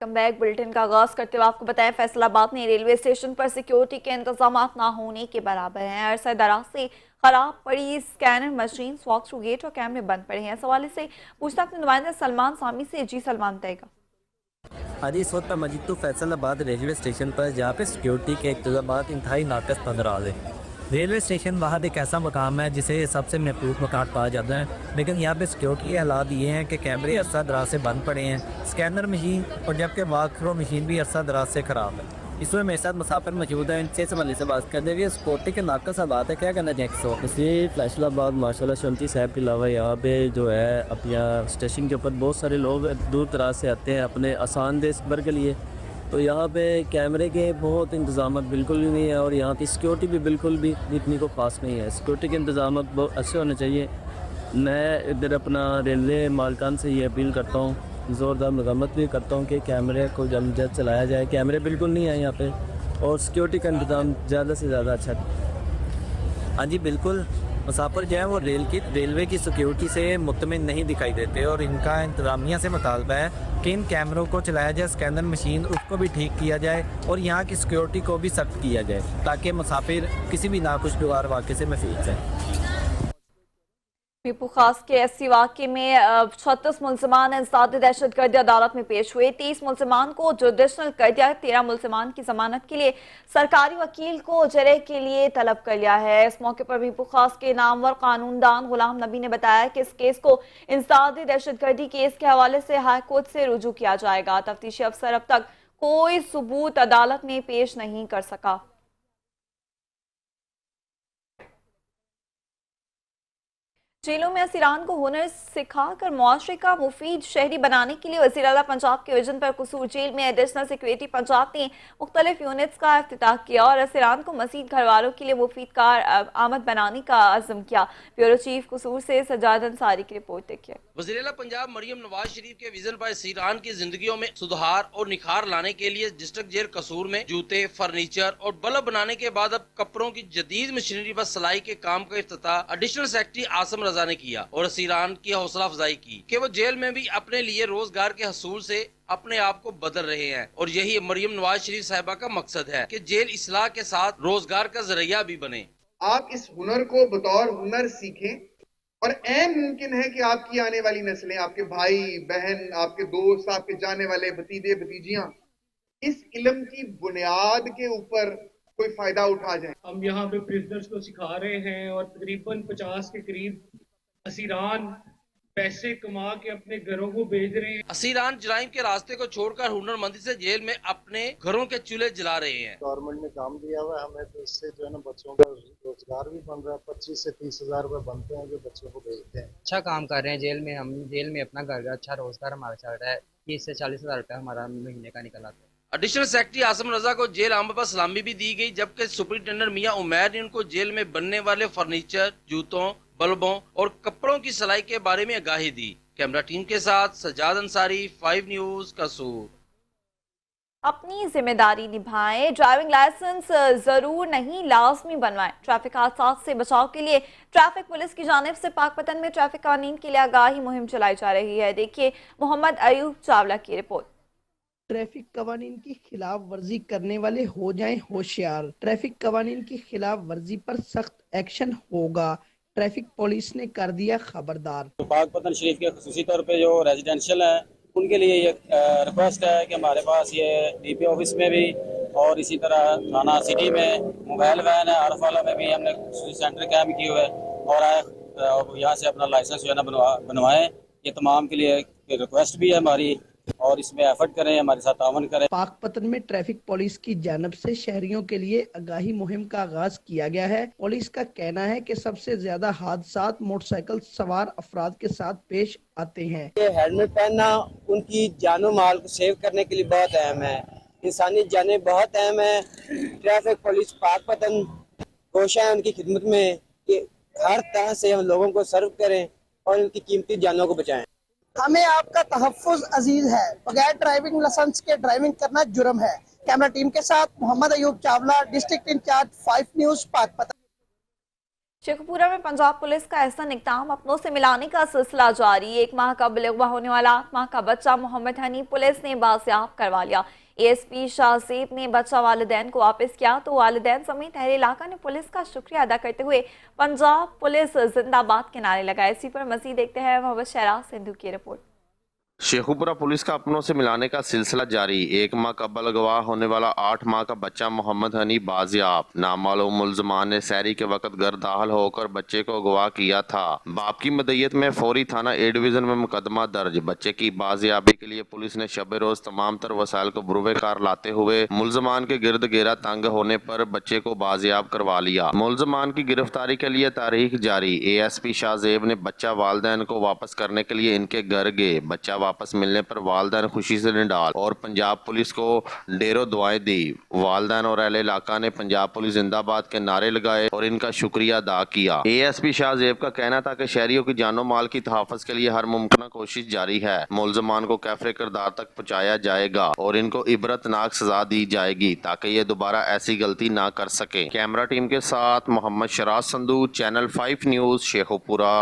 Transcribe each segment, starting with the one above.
Come back bulletin का आगाज करते हुए आपको बताएं, फैसलाबाद में रेलवे स्टेशन पर सिक्योरिटी के इंतजाम ना होने के बराबर हैं। अरसा दराज से खराब पड़ी scanner machine, walk through gate और कैमरे बंद पड़े हैं। इस हवाले से पूछताछ अपने नुमाइंदा सलमान सामी से। जी सलमान तयगा। हाँ जी, इस वक्त मैं मौजूद तो फैसलाबाद रेलवे स्टेशन पर, जहाँ पे सिक्योरिटी के इंतजाम इंतहाई नाकस नजर आ रहे हैं। रेलवे स्टेशन वहाँ एक ऐसा मकाम है जिसे सबसे महफूज मकाम कहा जाता है, लेकिन यहाँ पे सिक्योरिटी के हालात ये हैं कि कैमरे अरसा दराज से बंद पड़े हैं, स्कैनर मशीन और जबकि वॉक थ्रू मशीन भी अरसा दराज से ख़राब है। इसमें मेरे साथ मुसाफिर मौजूद है, इनसे संबंधी से बात कर देंगे। सिक्योरिटी के नाकस हालात है, क्या करना चाहिए? इसी फैसलाबाद माशाल्लाह शमती साहब के अलावा यहाँ पे जो है अपना स्टेशन के ऊपर बहुत सारे लोग दूर दराज से आते हैं अपने आसान दे सफ़र के लिए। तो यहाँ पे कैमरे के बहुत इंतजाम बिल्कुल भी नहीं है और यहाँ की सिक्योरिटी भी बिल्कुल भी इतनी को पास नहीं है। सिक्योरिटी के इंतजाम बहुत अच्छे होने चाहिए। मैं इधर अपना रेलवे मालकान से ये अपील करता हूँ, ज़ोरदार मज़म्मत भी करता हूँ कि कैमरे को जल्द जल्द चलाया जाए। कैमरे बिल्कुल नहीं है यहाँ पे और सिक्योरिटी का इंतज़ाम ज़्यादा से ज़्यादा अच्छा। हाँ जी बिल्कुल, मुसाफिर जो है वो रेलवे की सिक्योरिटी से मुतमिन नहीं दिखाई देते और इनका इंतज़ामिया से मुतालबा है कि इन कैमरों को चलाया जाए, स्कैनर मशीन उसको भी ठीक किया जाए और यहाँ की सिक्योरिटी को भी सख्त किया जाए ताकि मुसाफिर किसी भी नाखुशगवार वाक़े से महफूज हैं। मीरपुर खास के एससी वाक़े में 36 मुलजमान इंसदाद दहशतगर्दी अदालत में पेश हुए। 30 मुलजमान को जुडिशनल कर दिया। 13 मुलजमान की जमानत के लिए सरकारी वकील को जरे के लिए तलब कर लिया है। इस मौके पर मीरपुर खास के नामवर कानूनदान गुलाम नबी ने बताया कि इस केस को इंसदाद दहशतगर्दी केस के हवाले से हाई कोर्ट से रुजू किया जाएगा। तफ्तीशी अफसर अब तक कोई सबूत अदालत में पेश नहीं कर सका। जेलों में असीरान को हुनर सिखाकर मुआशरे का मुफीद शहरी बनाने के लिए वज़ीर आला पंजाब के विजन पर कसूर जेल में एडिशनल सिक्योरिटी पंजाब ने मुख्तलिफ यूनिट्स का इफ्तिताह किया और असीरान को मज़ीद घर वालों के लिए मुफीद कार आमद बनाने का अज़म किया। ब्यूरो चीफ कसूर से सजाद अंसारी की रिपोर्ट देखिए। वज़ीर आला पंजाब मरियम नवाज शरीफ के विजन पर असीरान की जिंदगियों में सुधार और निखार लाने के लिए डिस्ट्रिक्ट जेल कसूर में जूते, फर्नीचर और बल्ब बनाने के बाद अब कपड़ों की जदीद मशीनरी पर सिलाई के काम का इफ्तिताह एडिशनल सेक्रेटरी आसम रजा ने किया और असीरान की हौसला अफजाई की कि वो जेल में भी अपने लिए रोजगार के हसूल से अपने आप को बदल रहे हैं और यही मरियम नवाज शरीफ साहिबा का मकसद है कि जेल इस्लाह के साथ रोजगार का जरिया भी बने। आप इस हुनर को बतौर हुनर सीखें और ऐन मुमकिन है कि आपकी आने वाली नस्लें, आपके भाई बहन, आपके दोस्त, आपके जाने वाले भतीजे भतीजियां इस इल्म की बुनियाद के ऊपर कोई फायदा उठा जाए। हम यहाँ पे प्रिजनर्स को सिखा रहे हैं और तकरीबन 50 के करीब असीरान पैसे कमा के अपने घरों को भेज रहे हैं। असीरान जराइम के रास्ते को छोड़कर हुनरमंदी से जेल में अपने घरों के चूल्हे जला रहे हैं। गवर्नमेंट ने काम दिया हुआ है हमें, तो इससे जो है ना बच्चों का रोजगार भी बन रहा है। 25 से 30 हजार रुपए बनते हैं जो बच्चों को भेजते हैं। अच्छा काम कर रहे हैं जेल में, हम जेल में अपना घर अच्छा रोजगार हमारा चल रहा है। 30 से 40 हजार रुपया हमारा महीने का निकल आता है। एडिशनल सेक्रेटरी आसम रजा को जेल आम पर सलामी भी दी गई, जबकि सुपरिटेंडेंट मियां उमैर ने उनको जेल में बनने वाले फर्नीचर, जूतों, बल्बों और कपड़ों की सिलाई के बारे में आगाही दी। कैमरा टीम के साथ सजाद अंसारी, 5 न्यूज कसूर। अपनी जिम्मेदारी निभाएं, ड्राइविंग लाइसेंस जरूर नहीं लाजमी बनवाएं। ट्रैफिक हादसा से बचाव के लिए ट्रैफिक पुलिस की जानिब से पाकपतन में ट्रैफिक कानून के लिए आगाही मुहिम चलाई जा रही है। देखिए मोहम्मद अयूब चावला की रिपोर्ट। ट्रैफिक कवानीन की खिलाफ वर्जी करने वाले हो जाएं होशियार। ट्रैफिक कवानीन की खिलाफ वर्जी पर सख्त एक्शन होगा। ट्रैफिक पुलिस ने कर दिया खबरदार। पाकपतन शरीफ के खुसूसी तौर पे जो रेजिडेंशियल है उनके लिए ये रिक्वेस्ट है कि हमारे पास ये डीपी ऑफिस में भी और इसी तरह थाना सिटी में मोबाइल वैन है, आरफाला में भी हमने सेंटर कायम किए हुए और यहाँ से अपना लाइसेंस जो है ना बनवाएं। ये तमाम के लिए रिक्वेस्ट भी है हमारी और इसमें एफर्ट करें, हमारे साथ तावन करें। पाकपतन में ट्रैफिक पुलिस की जानब से शहरियों के लिए आगाही मुहिम का आगाज किया गया है। पुलिस का कहना है कि सबसे ज्यादा हादसात मोटरसाइकिल सवार अफराद के साथ पेश आते हैं। ये हेलमेट पहनना उनकी जानो माल को सेव करने के लिए बहुत अहम है। इंसानी जानें बहुत अहम है। ट्रैफिक पुलिस पाकपतन कोशिश है उनकी खिदमत में कि हर तरह से हम लोगों को सर्व करें और उनकी कीमती जानों को बचाएं। हमें आपका तहफ़्फ़ुज़ अजीज है। बगैर ड्राइविंग लाइसेंस के ड्राइविंग करना जुर्म है। कैमरा टीम के साथ Mohammad Ayub Chawla, district incharge, 5 news Pakpattan. Sheikhupura में पंजाब पुलिस का एहसन इक़दाम, अपनों से मिलाने का सिलसिला जारी। 1 माह का बिलगवा होने वाला 8 माह का बच्चा मोहम्मद हनी पुलिस ने बाजियाब करवा लिया। एएसपी शाहजेब ने बच्चा वालिदैन को वापस किया तो वालिदैन समेत अहले इलाका ने पुलिस का शुक्रिया अदा करते हुए पंजाब पुलिस जिंदाबाद के नारे लगाए। इसी पर मजीद देखते हैं मोहम्मद शहराज सिंधु की रिपोर्ट। शेखुपुरा पुलिस का अपनों से मिलाने का सिलसिला जारी। 1 माह का बलगवाह होने वाला 8 माह का बच्चा मोहम्मद हनी बाजियाब। नामालूम मुल्ज़मान ने सहरी के वक्त घर दाखिल होकर बच्चे को अगवा किया था। बाप की मदय्यत में फौरी थाना ए डिवीज़न में मुकदमा दर्ज। बच्चे की बाजियाबी के लिए पुलिस ने शब रोज तमाम तर वसाइल को बुरुए कार लाते हुए मुल्ज़मान के गिर्द घेरा तंग होने पर बच्चे को बाजियाब करवा लिया। मुल्ज़मान की गिरफ्तारी के लिए तारीख जारी। ASP शाहजेब ने बच्चा वालिदैन को वापस करने के लिए इनके घर गए। बच्चा वापस मिलने पर वालिदैन खुशी से निडाल और पंजाब पुलिस को ढेरों दुआएं दी। वालिदैन और अहले इलाका ने पंजाब पुलिस जिंदाबाद के नारे लगाए और इनका शुक्रिया अदा किया। ASP शाहजेब का कहना था कि शहरियों की जानो माल की तहफ़्फ़ुज़ के लिए हर मुमकिन कोशिश जारी है। मुल्ज़मान को कैफ़रे किरदार तक पहुँचाया जाएगा और इनको इबरतनाक सजा दी जाएगी ताकि ये दोबारा ऐसी गलती ना कर सके। कैमरा टीम के साथ मोहम्मद शराज संधू, चैनल 5 न्यूज़, शेखुपुरा।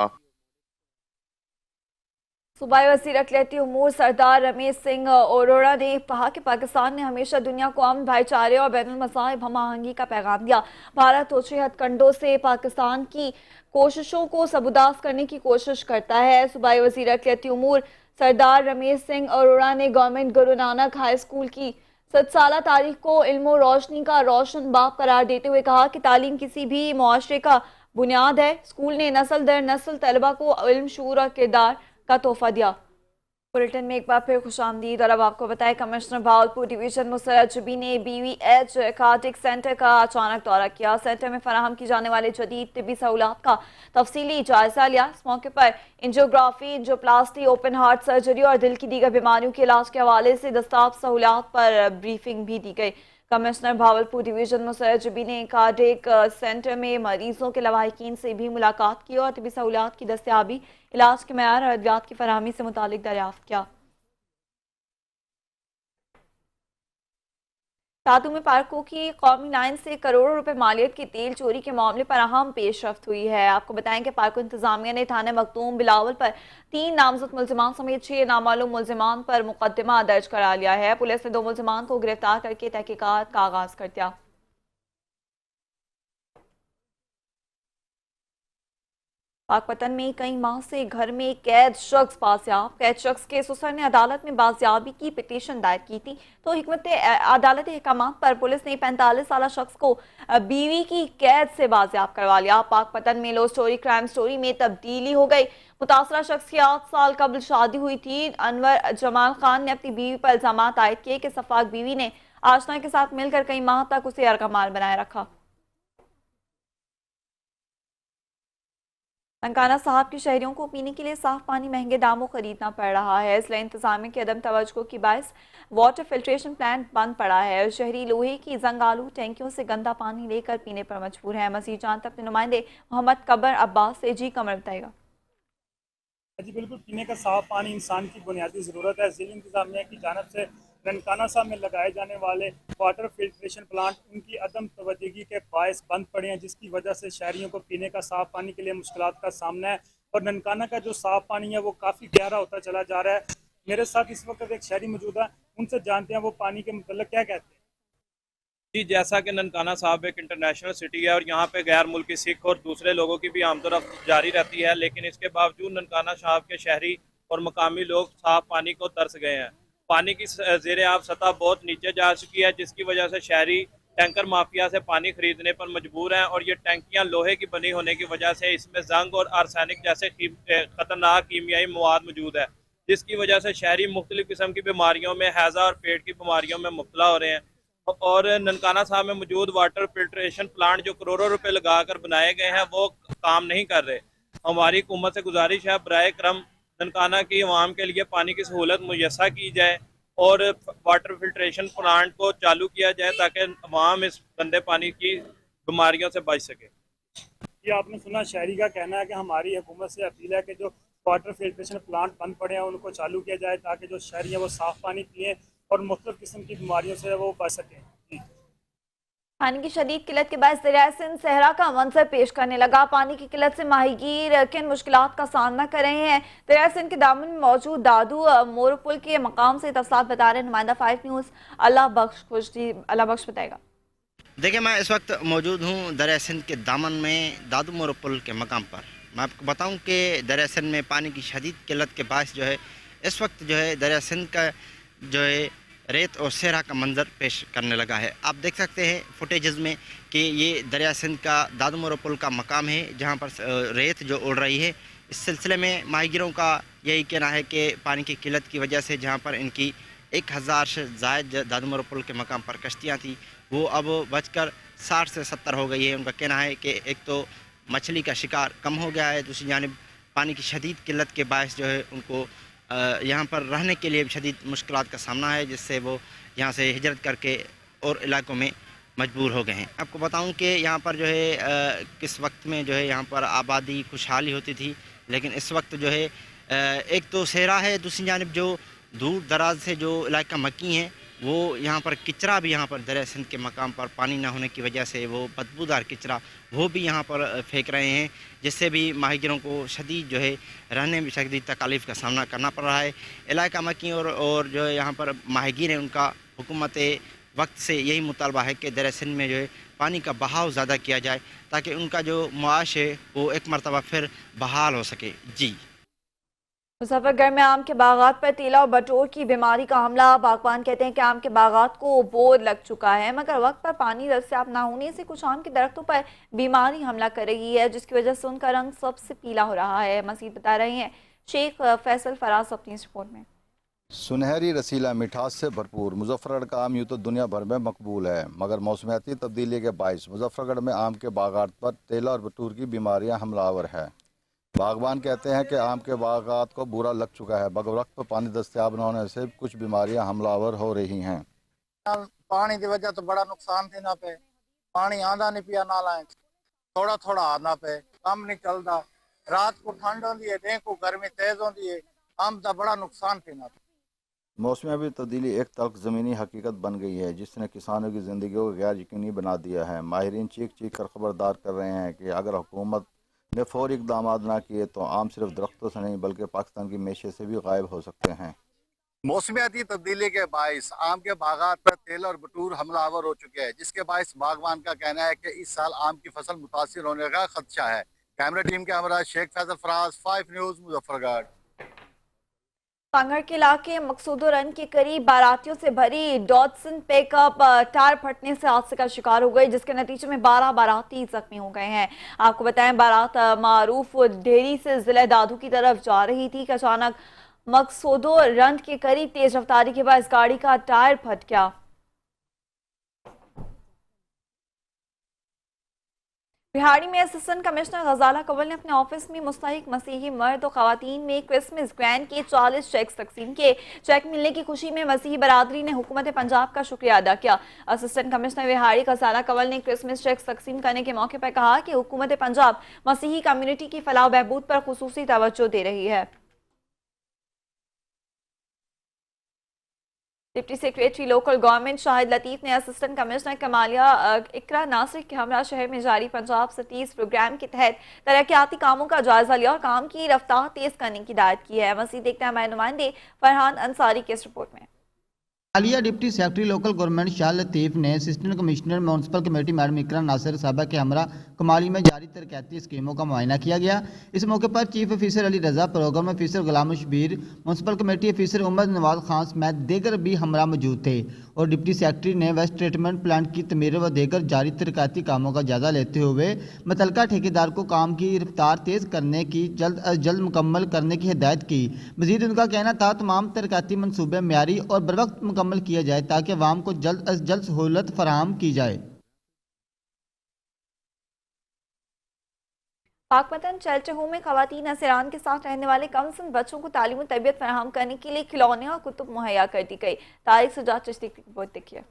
सूबाई वज़ीर अक़लियती उमूर सरदार रमेश सिंह अरोड़ा ने कहा कि पाकिस्तान ने हमेशा दुनिया को अमन, भाईचारे और बैनुल मज़ाहिब हम आहंगी का पैगाम दिया। भारत ओछे हथकंडों से पाकिस्तान की कोशिशों को सबुदास करने की कोशिश करता है। सूबाई वज़ीर अक़लियती उमूर सरदार रमेश सिंह अरोड़ा ने government Guru Nanak high school की 7 साला तारीख को इल्म और रोशनी का रोशन बाब करार देते हुए कहा कि तालीम किसी भी मुआशरे का बुनियाद है। स्कूल ने नस्ल दर नस्ल तलबा को इल्म, शऊर और किरदार का तोहफा दिया। बुलेटिन में एक बार फिर खुशामदीद और अब आपको बताएं, कमिश्नर भावलपुर डिवीजन मुसर्रत जबी ने BVH कार्डिक सेंटर का अचानक दौरा किया। सेंटर में फराहम की जाने वाले जदीद तिब्बी सहूलत का तफसीली जायजा लिया। इस मौके पर angiography, angioplasty, open heart surgery और दिल की दीगर बीमारियों के इलाज के हवाले से दस्ताब सहूलत पर ब्रीफिंग भी दी गई। कमिश्नर भावलपुर डिवीजन मुसर्रत जबी ने कार्डिक सेंटर में मरीजों के लवाहिकीन से भी मुलाकात की और तिब्बी सहूलत की दस्तयाबी, इलाज के मयार और अद्वियात की फराहमी से मुतालिक दरियाफ्त किया। सातू में पार्कों की कौमी लाइन से करोड़ों रुपए मालियत की तेल चोरी के मामले पर अहम पेशरफ्त हुई है। आपको बताएं कि पार्को इंतजामिया ने थाना मखदूम बिलावल पर 3 नामजद मुल्जिमान समेत 6 नामालूम मुल्जिमान पर मुकदमा दर्ज करा लिया है। पुलिस ने 2 मुल्जिमान को गिरफ्तार करके तहकीकात का आगाज कर दिया। पाकपतन में कई माह से घर में कैद शख्स बाजियाब। कैद शख्स के ससुर ने अदालत में बाजियाबी की पिटीशन दायर की थी तो हिकमत अदालती अहकाम पर पुलिस ने 45 साला शख्स को बीवी की कैद से बाजियाब करवा लिया। पाकपतन में लो स्टोरी क्राइम स्टोरी में तब्दीली हो गई। मुतासरा शख्स की 8 साल कबल शादी हुई थी। अनवर जमाल खान ने अपनी बीवी पर इल्जाम आयद किए कि सफाक बीवी ने आशना के साथ मिलकर कई माह तक उसे अर्गमाल बनाए रखा। ननकाना साहब के शहरियों को पीने के लिए साफ पानी महंगे दामों खरीदना पड़ रहा है। इसलिए इंतजामिया की अदम तवज्जो की बायस वाटर फिल्ट्रेशन प्लांट बंद पड़ा है। शहरी लोहे की जंगालू टैंकियों से गंदा पानी लेकर पीने पर मजबूर है। मजीद जानते अपने नुमाइंदे मोहम्मद कबर अब्बास से। जी कमर बताएगा। जी बिल्कुल, पीने का साफ पानी इंसान की बुनियादी ज़रूरत है। ज़िला इंतजामिया की जानब से ननकाना साहब में लगाए जाने वाले वाटर फिल्ट्रेशन प्लांट उनकी अदम तवज्जोगी के बायस बंद पड़े हैं, जिसकी वजह से शहरियों को पीने का साफ पानी के लिए मुश्किलात का सामना है और ननकाना का जो साफ पानी है वो काफ़ी गहरा होता चला जा रहा है। मेरे साथ इस वक्त एक शहरी मौजूद है, उनसे जानते हैं वो पानी के मतलब क्या कहते हैं। जी, जैसा कि ननकाना साहब एक इंटरनेशनल सिटी है और यहाँ पे गैर मुल्की सिख और दूसरे लोगों की भी आमदोरफ्त जारी रहती है, लेकिन इसके बावजूद ननकाना साहब के शहरी और मकामी लोग साफ पानी को तरस गए हैं। पानी की ज़ेर आब सतह बहुत नीचे जा चुकी है, जिसकी वजह से शहरी टैंकर माफिया से पानी खरीदने पर मजबूर हैं और ये टैंकियाँ लोहे की बनी होने की वजह से इसमें जंग और आर्सेनिक जैसे ख़तरनाक कीमियाई मवाद मौजूद है, जिसकी वजह से शहरी मुख्तलिफ़ किस्म की बीमारियों में, हैज़ा और पेट की बीमारियों में मुब्तला हो रहे हैं। और ननकाना साहब में मौजूद वाटर फिल्ट्रेशन प्लांट जो करोड़ों रुपए लगा कर बनाए गए हैं वो काम नहीं कर रहे। हमारी हुकूमत से गुजारिश है बराए करम ननकाना की आवाम के लिए पानी की सहूलत मुयस्सर की जाए और वाटर फिल्ट्रेशन प्लांट को चालू किया जाए ताकि आवाम इस गंदे पानी की बीमारियों से बच सके। ये आपने सुना, शहरी का कहना है कि हमारी हुकूमत से अपील है कि जो वाटर फिल्ट्रेशन प्लांट बंद पड़े हैं उनको चालू किया जाए ताकि जो शहरी हैं वो साफ़ पानी पिएँ और मुख्तलिफ़ किस्म की बीमारियों से वो बच सकें। पानी की शदीद किल्लत के बाद दरिया सिंध सहरा का मंजर पेश करने लगा। पानी की किल्लत से माहीगीर किन मुश्किलात का सामना कर रहे हैं, दरिया सिंध के दामन में मौजूद दादू मोर पुल के मकाम से तफसीलात बता रहे नुमाइंदा 5 न्यूज़ अल्लाह बख्श बताएगा। देखिए, मैं इस वक्त मौजूद हूँ दरिया सिंध के दामन में दादू मोर पुल के मकाम पर। मैं आपको बताऊँ कि दरिया सिंध में पानी की शदीद किल्लत के बायस जो है इस वक्त जो है दरिया सिंध का जो है रेत और सहरा का मंजर पेश करने लगा है। आप देख सकते हैं फुटेजेस में कि ये दरिया सिंध का दादू मोर पुल का मकाम है जहाँ पर रेत जो उड़ रही है। इस सिलसिले में माहीगीरों का यही कहना है कि पानी की किल्लत की वजह से जहाँ पर इनकी 1000 से ज़ायद दादू मोर पुल के मकाम पर कश्तियाँ थी वो अब बचकर 60 से 70 हो गई है। उनका कहना है कि एक तो मछली का शिकार कम हो गया है, दूसरी जानिब पानी की शदीद किल्लत के बायस जो है उनको यहाँ पर रहने के लिए शदीद मुश्किलात का सामना है, जिससे वो यहाँ से हिजरत करके और इलाकों में मजबूर हो गए हैं। आपको बताऊं कि यहाँ पर जो है किस वक्त में जो है यहाँ पर आबादी खुशहाली होती थी, लेकिन इस वक्त जो है एक तो सहरा है, दूसरी जानिब जो दूर दराज से जो इलाका मक्की हैं वो यहाँ पर किचरा भी यहाँ पर दरिया सिंध के मकाम पर पानी ना होने की वजह से वो बदबूदार किचरा वो भी यहाँ पर फेंक रहे हैं, जिससे भी माहीगीरों को शदीद जो है रहने में शदीद तकालीफ का सामना करना पड़ रहा है। इलाका मक्की और जो है यहाँ पर माहीगीर हैं उनका हुकूमत वक्त से यही मुतालबा है कि दरिया सिंध में जो है पानी का बहाव ज़्यादा किया जाए ताकि उनका जो मुआश है वो एक मरतबा फिर बहाल हो सके। जी, मुजफ्फरगढ़ में आम के बागात पर तीला और बटोर की बीमारी का हमला। बागबान कहते हैं कि आम के बागात को बोर लग चुका है, मगर वक्त पर पानी दस्तयाब ना होने से कुछ आम के दरख्तों पर बीमारी हमला कर रही है, जिसकी वजह से उनका रंग सबसे पीला हो रहा है। मजीद बता रहे हैं शेख फैसल फराज अपनी इस रिपोर्ट में। सुनहरी रसीला मिठास से भरपूर मुजफ्फरगढ़ का आम यूँ तो दुनिया भर में मकबूल है, मगर मौसमियाती तब्दीली के बायस मुजफ्फरगढ़ में आम के बागात पर तेला और बटूर की बीमारियां हमलावर है। बागबान कहते हैं कि आम के बागात को बुरा लग चुका है, मगर वक्त पर पानी दस्तयाब न होने से कुछ बीमारियां हमलावर हो रही हैं। पानी की वजह तो बड़ा नुकसान थी ना पे, पानी आंदा नहीं पिया ना लाए, थोड़ा थोड़ा आना पे, काम नहीं चलता, रात को ठंड होती है, दिन को गर्मी तेज होती है, आम का बड़ा नुकसान थी ना। मौसमियाती तब्दीली एक तल्ख ज़मीनी हकीकत बन गई है जिसने किसानों की ज़िंदगी को गैर यकीनी बना दिया है। माहिरीन चीख चीख कर खबरदार कर रहे हैं कि अगर हुकूमत ने फौरी इक़दाम ना किए तो आम सिर्फ दरख्तों से नहीं बल्कि पाकिस्तान की मेशे से भी गायब हो सकते हैं। मौसमियाती तब्दीली के बायस आम के बागात पर तेल और बटूर हमलावर हो चुके हैं, जिसके बायस बागवान का कहना है कि इस साल आम की फसल मुतासिर होने का खदशा है। कैमरा टीम के हमरा शेख फैसल फराज, 5 न्यूज़ मुजफ्फरगढ़। कांगड़ के इलाके मकसूदोरन के करीब बारातियों से भरी डॉटसन पिकअप टायर फटने से हादसे का शिकार हो गई, जिसके नतीजे में 12 बाराती जख्मी हो गए हैं। आपको बताएं बारात मारूफ ढेरी से जिले दादू की तरफ जा रही थी कि अचानक मकसूदोरन के करीब तेज रफ्तारी के बाद इस गाड़ी का टायर फट गया। बिहाड़ी में असिस्टेंट कमिश्नर गजाला कंवल ने अपने ऑफिस में मुस्तहिक मसीही मर्द और खवातीन में क्रिसमस ग्रैंड के 40 चेक्स तकसीम किए। चेक मिलने की खुशी में मसीही बरादरी ने हुकूमत पंजाब का शुक्रिया अदा किया। असिस्टेंट कमिश्नर बिहाड़ी गजाला कंवल ने क्रिसमस चेक्स तकसीम करने के मौके पर कहा कि हुकूमत पंजाब मसीही कम्युनिटी की फलाह बहबूद पर खुसूसी तवज्जो दे रही है। Deputy secretary local government Shahid Latif ने असिस्टेंट कमिश्नर कमालिया इकरा नासिर के हमरा शहर में जारी पंजाब सिटीज प्रोग्राम के तहत तरक्याती कामों का जायजा लिया और काम की रफ्तार तेज करने की हिदायत की है। मज़ीद देखते हैं हमारे नुमाइंदे फरहान अंसारी के इस रिपोर्ट में। हालिया deputy secretary local government Shah Latif ने assistant commissioner municipal committee madam Iqra Nasir साहबा के हमरा कमाली में जारी तरक्याती स्कीमों का मुआयना किया गया। इस मौके पर chief officer Ali Raza, programme officer Ghulam Shabbir, municipal committee officer Umar Nawaz Khan समेत दीगर भी हमरा मौजूद थे और डिप्टी सेक्रेटरी ने वेस्ट ट्रीटमेंट प्लांट की तमीर व दीगर जारी तरक्याती कामों का जायजा लेते हुए मुतल्लिका ठेकेदार को काम की रफ्तार तेज़ करने की जल्द अज जल्द मुकम्मल करने की हिदायत की। मजीद उनका कहना था तमाम तरक्याती मनसूबे म्यारी और बरवक्त मुकम्मल किया जाए ताकि अवाम को जल्द अज जल्द सहूलत फराहम की जाए। पाकपतन शेल्टर होम में खवातीन असरान के साथ रहने वाले कमसिन बच्चों को तालीम और तरबियत फराहम करने के लिए खिलौने और कुतुब मुहैया कर दी गई। तारिक सुजात चिश्ती की रिपोर्ट देखिए।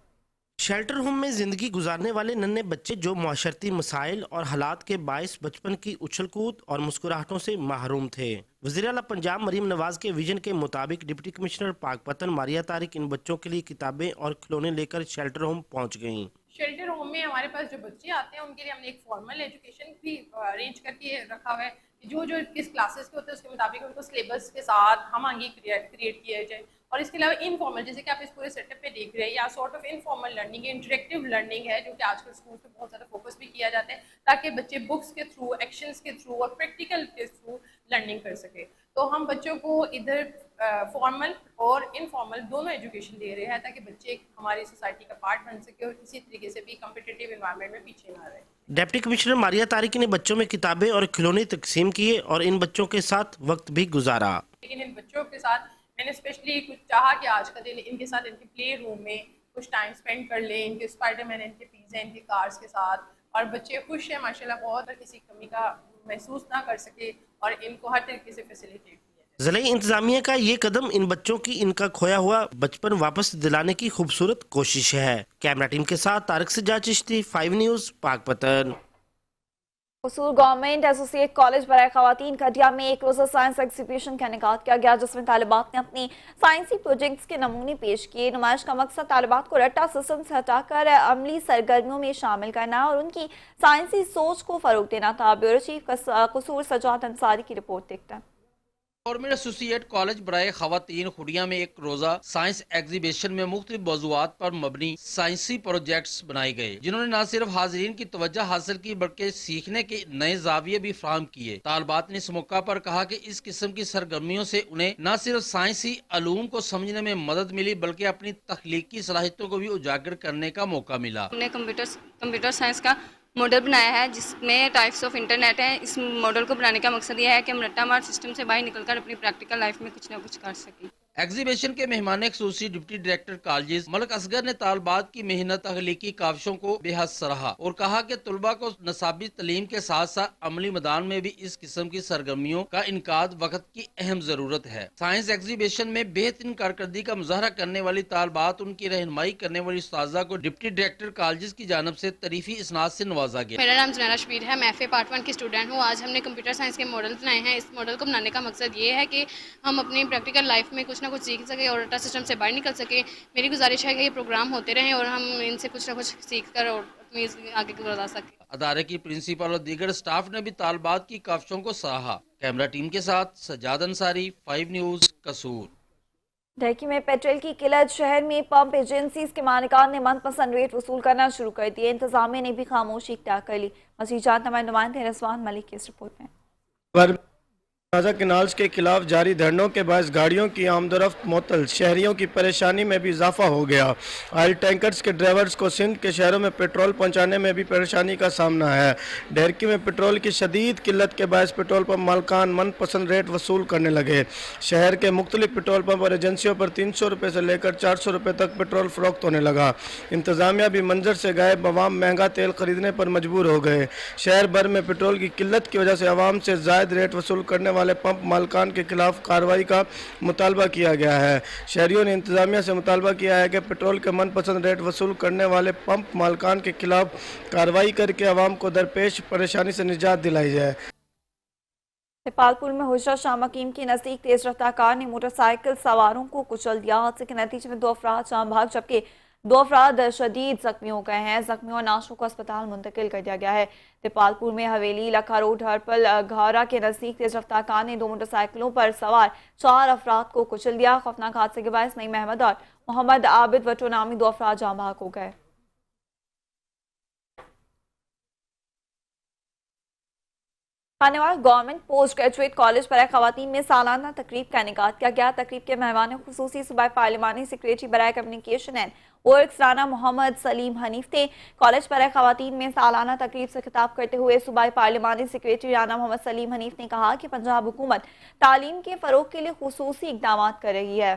शेल्टर होम में जिंदगी गुजारने वाले नन्हे बच्चे जो माशरती मसाइल और हालात के बायस बचपन की उछल कूद और मुस्कुराहटों से महरूम थे। वज़ीर आला पंजाब मरीम नवाज के विजन के मुताबिक डिप्टी कमिश्नर पाकपतन मारिया तारिक इन बच्चों के लिए किताबें और खिलौने लेकर शेल्टर होम पहुंच गईं। शेल्टर فیسیلیٹیٹر ہوم میں ہمارے پاس جو بچے آتے ہیں ان کے لیے ہم نے ایک فارمل ایجوکیشن بھی ارینج کر کے رکھا ہوا ہے، جو کس کلاسز کے ہوتے ہیں اس کے مطابق ان کو سلیبس کے ساتھ ہم آگے کریٹ کیا جائے. اور اس کے علاوہ انفارمل، جیسے کہ آپ اس پورے سیٹ اپ پہ دیکھ رہے ہیں، یا سارٹ آف انفارمل لرننگ ہے، انٹریکٹیو لرننگ ہے، جو کہ آج کل اسکول پہ بہت زیادہ فوکس بھی کیا جاتا ہے تاکہ بچے بکس کے تھرو، ایکشنس کے تھرو اور پریکٹیکل کے تھرو لرننگ کر سکے. تو ہم بچوں کو ادھر فارمل اور انفارمل دونوں ایجوکیشن دے رہے ہیں تاکہ بچے ہماری سوسائٹی کا پارٹ بن سکے اور کسی طریقے سے بھی کمپٹیٹیو انوائرمنٹ میں پیچھے نہ رہے. ڈپٹی کمشنر ماریہ طارق نے بچوں میں کتابیں اور کھلونے تقسیم کیے اور ان بچوں کے ساتھ وقت بھی گزارا. لیکن ان بچوں کے ساتھ میں نے اسپیشلی کچھ چاہا کہ آج کا دن ان کے ساتھ ان کے پلے روم میں کچھ ٹائم اسپینڈ کر لیں، ان کے اسپائڈر مین، ان کے پیزے، ان کے کارز کے ساتھ، اور بچے خوش ہیں ماشاءاللہ بہت، اور کسی کمی کا محسوس نہ کر سکے اور ان کو ہر طریقے سے فیسیلیٹیٹ کیا. ضلعی انتظامیہ کا یہ قدم ان بچوں کی ان کا کھویا ہوا بچپن واپس دلانے کی خوبصورت کوشش ہے. کیمرہ ٹیم کے ساتھ طارق سجاد چشتی، 5 نیوز، پاک پتن. قصور گورنمنٹ ایسوسی ایٹ کالج برائے خواتین کھڈیا میں ایک روزہ سائنس ایگزیبیشن کا انعقاد کیا گیا، جس میں طالبات نے اپنی سائنسی پروجیکٹس کے نمونے پیش کیے. نمائش کا مقصد طالبات کو رٹا سسٹم سے ہٹا کر عملی سرگرمیوں میں شامل کرنا اور ان کی سائنسی سوچ کو فروغ دینا تھا. بیورو چیف قصور سجاد انصاری کی رپورٹ دیکھتے ہیں. گورنمنٹ ایسوسیٹ کالج برائے خواتین کھڈیا میں ایک روزہ سائنس ایگزیبیشن میں مختلف موضوعات پر مبنی سائنسی پروجیکٹس بنائے گئے، جنہوں نے نہ صرف حاضرین کی توجہ حاصل کی بلکہ سیکھنے کے نئے زاویے بھی فراہم کیے. طالبات نے اس موقع پر کہا کہ اس قسم کی سرگرمیوں سے انہیں نہ صرف سائنسی علوم کو سمجھنے میں مدد ملی بلکہ اپنی تخلیقی صلاحیتوں کو بھی اجاگر کرنے کا موقع ملا. ہم نے کمپیوٹر سائنس کا ماڈل بنایا ہے جس میں ٹائپس آف انٹرنیٹ ہیں. اس ماڈل کو بنانے کا مقصد یہ ہے کہ ہم رٹا مار سسٹم سے باہر نکل کر اپنی پریکٹیکل لائف میں کچھ نہ کچھ کر سکیں. ایگزیبیشن کے مہمان خصوصی ڈپٹی ڈائریکٹر کالجز ملک اصغر نے طالبات کی محنت تخلیقی کاوشوں کو بے حد سراہا اور کہا کہ طلباء کو نصابی تعلیم کے ساتھ ساتھ عملی میدان میں بھی اس قسم کی سرگرمیوں کا انعقاد وقت کی اہم ضرورت ہے. سائنس ایگزیبیشن میں بہترین کارکردگی کا مظاہرہ کرنے والی طالبات، ان کی رہنمائی کرنے والی استاذہ کو ڈپٹی ڈائریکٹر کالجز کی جانب سے تعریفی اسناد سے نوازا گیا. میرا نام زنیرہ شبیر ہے، میں FA پارٹ 1 کی اسٹوڈنٹ ہوں. آج ہم نے کمپیوٹر سائنس کے ماڈل بنائے ہیں. اس ماڈل کو بنانے کا مقصد یہ ہے کہ ہم اپنی پریکٹیکل لائف میں کچھ نہ کچھ سیکھ سکیں اور ڈاٹا سسٹم سے باہر نکل سکیں. میری گزارش ہے کہ یہ پروگرام ہوتے رہیں اور ہم ان سے کچھ نہ کچھ سیکھ کر اور اپنی آگے بڑھا سکیں. ادارے کی پرنسپل اور دیگر سٹاف نے بھی طالبات کی کاوشوں کو سراہا. کیمرہ ٹیم کے ساتھ سجاد انصاری، 5 نیوز، قصور. ڈھیکی میں پیٹرول کی قلت، شہر میں پمپ ایجنسیز کے مالکان نے من پسند ریٹ وصول کرنا شروع کر دیے. انتظامیہ نے بھی خاموشی اختیار کر لی. مزید جانتے ہمارے نمائندے رضوان ملک کی اس رپورٹ میں. تازہ کینالز کے خلاف جاری دھرنوں کے باعث گاڑیوں کی آمد و رفت معطل، شہریوں کی پریشانی میں بھی اضافہ ہو گیا. آئل ٹینکرز کے ڈرائیورز کو سندھ کے شہروں میں پیٹرول پہنچانے میں بھی پریشانی کا سامنا ہے. ڈھیرکی میں پیٹرول کی شدید قلت کے باعث پیٹرول پمپ مالکان من پسند ریٹ وصول کرنے لگے. شہر کے مختلف پیٹرول پمپ اور ایجنسیوں پر 300 روپے سے لے کر 400 روپے تک پیٹرول فروخت ہونے لگا. انتظامیہ بھی منظر سے غائب، عوام مہنگا تیل خریدنے پر مجبور ہو گئے. شہر بھر میں پیٹرول کی قلت کی وجہ سے عوام سے زائد ریٹ وصول کرنے والے پمپ مالکان کے خلاف کارروائی کا مطالبہ کیا گیا ہے. شہریوں نے انتظامیہ سے مطالبہ کیا ہے کہ پیٹرول کے من پسند ریٹ وصول کرنے والے پمپ مالکان کے خلاف کارروائی کر کے عوام کو درپیش پریشانی سے نجات دلائی جائے. پالپور میں حجرہ شاہ مقیم کے نزدیک تیز رفتار کار نے موٹر سائیکل سواروں کو کچل دیا. حادثے کے نتیجے میں 2 افراد جاں بحق جبکہ 2 افراد شدید زخمی ہو گئے ہیں. زخمیوں اور نعشوں کو اسپتال منتقل کر دیا گیا ہے. پالپور میں حویلی لکھا روڈ ہرپل گھارا کے نزدیک تیز رفتار کار نے 2 موٹر سائیکلوں پر سوار 4 افراد کو کچل دیا. خوفناک حادثے کے باعث نعیم احمد اور محمد عابد وٹو نامی 2 افراد جاں بحق ہو گئے. Khanewal government post graduate college برائے خواتین میں سالانہ تقریب کا انعقاد کیا گیا. تقریب کے مہمان خصوصی صوبائی پارلیمانی سیکریٹری برائے کمیونیکیشن اینڈ ورکس رانا محمد سلیم حنیف تھے. کالج برائے خواتین میں سالانہ تقریب سے خطاب کرتے ہوئے صوبائی پارلیمانی سیکریٹری رانا محمد سلیم حنیف نے کہا کہ پنجاب حکومت تعلیم کے فروغ کے لیے خصوصی اقدامات کر رہی ہے.